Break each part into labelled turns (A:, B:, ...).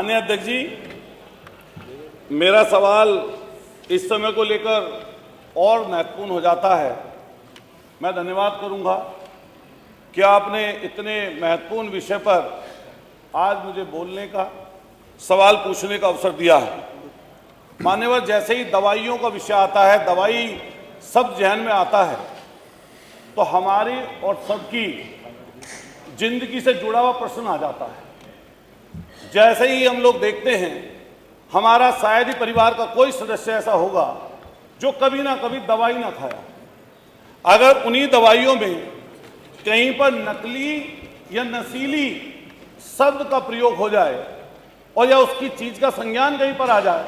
A: माननीय अध्यक्ष जी, मेरा सवाल इस समय को लेकर और महत्वपूर्ण हो जाता है। मैं धन्यवाद करूंगा कि आपने इतने महत्वपूर्ण विषय पर आज मुझे बोलने का, सवाल पूछने का अवसर दिया है। मान्यवर, जैसे ही दवाइयों का विषय आता है, दवाई सब जहन में आता है, तो हमारी और सबकी जिंदगी से जुड़ा हुआ प्रश्न आ जाता है। जैसे ही हम लोग देखते हैं, हमारा शायद ही परिवार का कोई सदस्य ऐसा होगा जो कभी ना कभी दवाई ना खाया। अगर उन्हीं दवाइयों में कहीं पर नकली या नशीली शब्द का प्रयोग हो जाए और या उसकी चीज का संज्ञान कहीं पर आ जाए,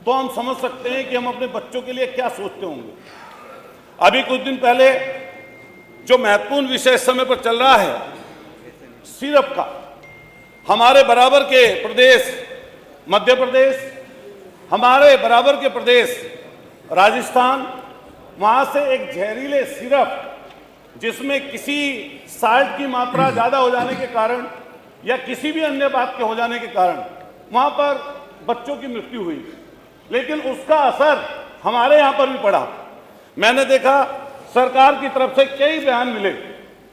A: तो हम समझ सकते हैं कि हम अपने बच्चों के लिए क्या सोचते होंगे। अभी कुछ दिन पहले जो महत्वपूर्ण विषय इस समय पर चल रहा है, सिरप का, हमारे बराबर के प्रदेश मध्य प्रदेश, हमारे बराबर के प्रदेश राजस्थान, वहां से एक जहरीले सिरप जिसमें किसी साल्ट की मात्रा ज्यादा हो जाने के कारण या किसी भी अन्य बात के हो जाने के कारण वहां पर बच्चों की मृत्यु हुई, लेकिन उसका असर हमारे यहां पर भी पड़ा। मैंने देखा सरकार की तरफ से कई बयान मिले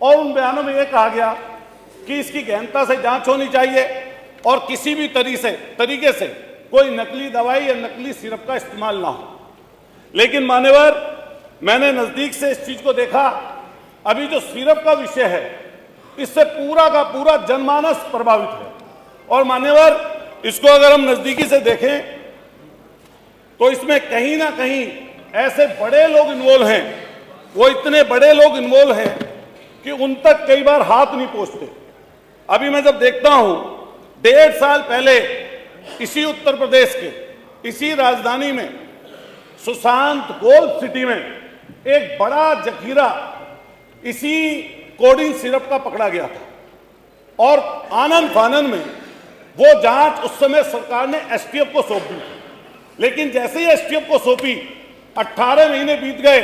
A: और उन बयानों में यह कहा गया कि इसकी गहनता से जांच होनी चाहिए और किसी भी तरीके से कोई नकली दवाई या नकली सिरप का इस्तेमाल ना हो। लेकिन मान्यवर, मैंने नजदीक से इस चीज को देखा। अभी जो सिरप का विषय है, इससे पूरा का पूरा जनमानस प्रभावित है। और मान्यवर, इसको अगर हम नजदीकी से देखें तो इसमें कहीं ना कहीं ऐसे बड़े लोग इन्वॉल्व हैं, वो इतने बड़े लोग इन्वॉल्व हैं कि उन तक कई बार हाथ नहीं पहुंचते। अभी मैं जब देखता हूं, 1.5 साल पहले इसी उत्तर प्रदेश के इसी राजधानी में सुशांत गोल्ड सिटी में एक बड़ा जखीरा इसी कोडिंग सिरप का पकड़ा गया था और आनंद फानन में वो जांच उस समय सरकार ने एसटीएफ को सौंप दी। लेकिन जैसे ही एसटीएफ को सौंपी, 18 महीने बीत गए,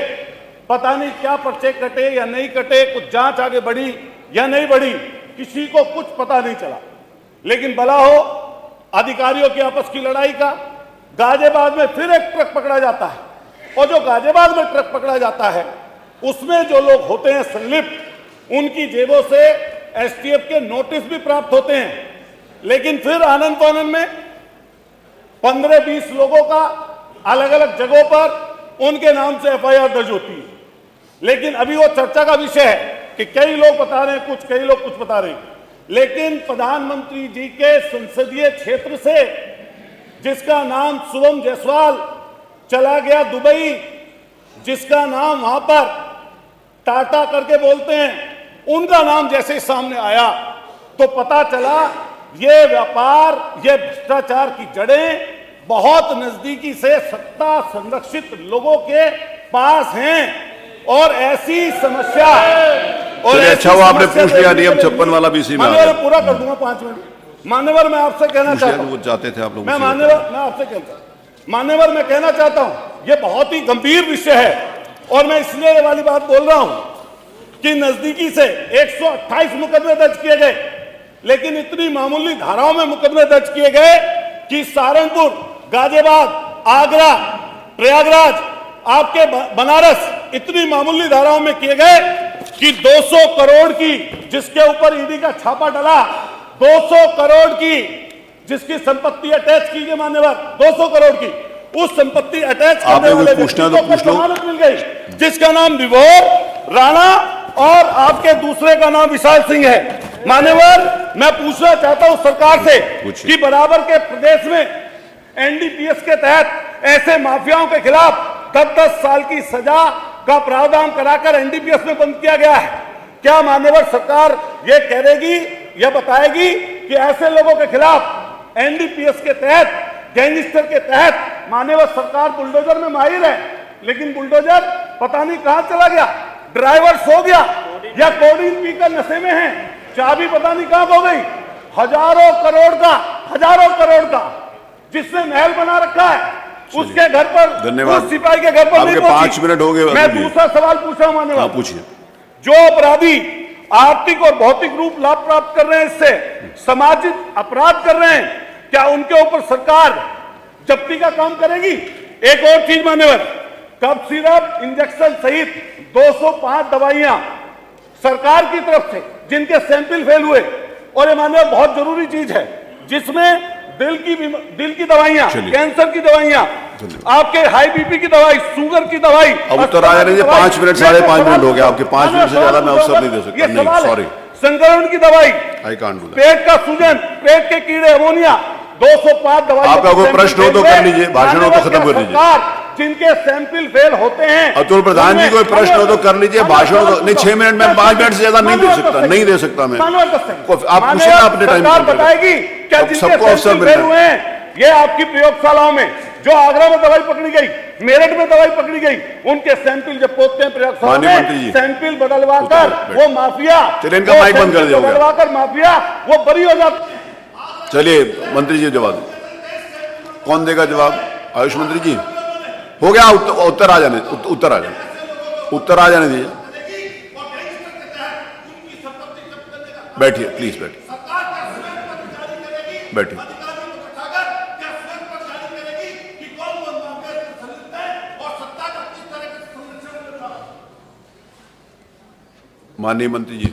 A: पता नहीं क्या पर्चे कटे या नहीं कटे, कुछ जांच आगे बढ़ी या नहीं बढ़ी, किसी को कुछ पता नहीं चला। लेकिन भला हो अधिकारियों की आपस की लड़ाई का, गाजियाबाद में फिर एक ट्रक पकड़ा जाता है और जो गाजियाबाद में ट्रक पकड़ा जाता है उसमें जो लोग होते हैं संलिप्त, उनकी जेबों से एसटीएफ के नोटिस भी प्राप्त होते हैं। लेकिन फिर आनंद फानन में 15-20 लोगों का अलग अलग जगहों पर उनके नाम से एफआईआर दर्ज होती है। लेकिन अभी वो चर्चा का विषय है कि कई लोग बता रहे हैं कुछ, कई लोग कुछ बता रहे हैं। लेकिन प्रधानमंत्री जी के संसदीय क्षेत्र से जिसका नाम शुभम जायसवाल चला गया दुबई, जिसका नाम वहां पर टाटा करके बोलते हैं, उनका नाम जैसे सामने आया तो पता चला ये व्यापार, ये भ्रष्टाचार की जड़ें बहुत नजदीकी से सत्ता संरक्षित लोगों के पास हैं। और ऐसी समस्या और
B: अच्छा हुआ आपने पूछ लिया, नियम 56 वाला भी इसी में आ गया।
A: पूरा कर दूंगा 5 मिनट। मान्यवर, मैं आपसे कहना चाहता हूं,
B: वो जाते थे आप लोग,
A: मैं आपसे कहना चाहता हूं, ये बहुत ही गंभीर विषय है और मैं इसलिए ये वाली बात बोल रहा हूं कि नजदीकी से 128 मुकदमे दर्ज किए गए, लेकिन इतनी मामूली धाराओं में मुकदमे दर्ज किए गए कि सहारनपुर, गाजियाबाद, आगरा, प्रयागराज, आपके बनारस, इतनी मामूली धाराओं में किए गए कि 200 करोड़ की जिसके ऊपर ईडी का छापा डला, 200 करोड़ की जिसकी संपत्ति अटैच की गई, मान्यवर 200 करोड़ की, उस संपत्ति अटैच करने वाले व्यक्ति को जमानत मिल गई, जिसका नाम विभोर राणा और आपके दूसरे का नाम विशाल सिंह है। मान्यवर, मैं पूछना चाहता हूं सरकार से कि बराबर के प्रदेश में एनडीपीएस के तहत ऐसे माफियाओं के खिलाफ 10-10 साल की सजा का प्रावधान कराकर एनडीपीएस में बंद किया गया है। क्या मान्यवर सरकार ये कहेगी या बताएगी कि ऐसे लोगों के खिलाफ एनडीपीएस के तहत, गैंगस्टर के तहत मान्यवर सरकार बुलडोजर में माहिर है, लेकिन बुलडोजर पता नहीं कहां चला गया, ड्राइवर सो गया या कोडीन पीकर नशे में है, चाबी पता नहीं कहां खो गई। हजारों करोड़ का जिसने महल बना रखा है, उसके घर पर, उस सिपाही के घर पर नहीं पहुंची।
B: 5 मिनट हो गए।
A: मैं दूसरा सवाल पूछ रहा हूं मान्यवर,
B: पूछिए।
A: जो अपराधी आर्थिक और भौतिक रूप लाभ प्राप्त कर रहे हैं, इससे सामाजिक अपराध कर रहे हैं, क्या उनके ऊपर सरकार जब्ती का काम करेगी? एक और चीज मान्यवर, कफ सिरप इंजेक्शन सहित 205 दवाइयां सरकार की तरफ से जिनके सैंपल फेल हुए, और ये मान्यवर बहुत जरूरी चीज है, जिसमें दिल की दवाइयां, कैंसर की दवाइयां, आपके हाई बीपी की दवाई, शुगर की दवाई।
B: अब उत्तर आया नहीं, 5 मिनट 5.5 मिनट हो गया आपके, 5 मिनट से ज्यादा मैं अवसर नहीं दे सकता। नहीं, सॉरी,
A: संक्रमण की दवाई,
B: आई कांट डू दैट।
A: पेट का सूजन, पेट के कीड़े, अमोनिया, 205 दवाई।
B: आपका कोई प्रश्न हो तो कर लीजिए, भाषण हो तो खत्म कर लीजिए।
A: जिनके सैंपल फेल होते हैं,
B: अतुल प्रधान जी कोई प्रश्न हो तो कर लीजिए, भाषण हो तो नहीं। 6 मिनट में 5 मिनट से ज्यादा नहीं दे सकता, नहीं दे सकता मैं। आप पूछे ना अपने टाइम पर,
A: बताएगी क्या जिनके
B: सबको अवसर
A: सैंपल फेल हुए हैं, ये आपकी प्रयोगशालाओं में जो आगरा में दवाई पकड़ी गई, मेरठ में दवाई पकड़ी गई, उनके सैंपल जब पहुंचते हैं प्रयोगशाला में, सैंपल बदलवाकर वो माफिया,
B: चलिए इनका माइक बंद कर दिया,
A: बदलवाकर माफिया वो बरी हो जाते।
B: चलिए मंत्री जी जवाब, कौन देगा जवाब? आयुष मंत्री जी, हो गया। उत्तर आ जाने, उत्तर आ जाने दीजिए। बैठिए प्लीज, बैठिए। माननीय मंत्री जी।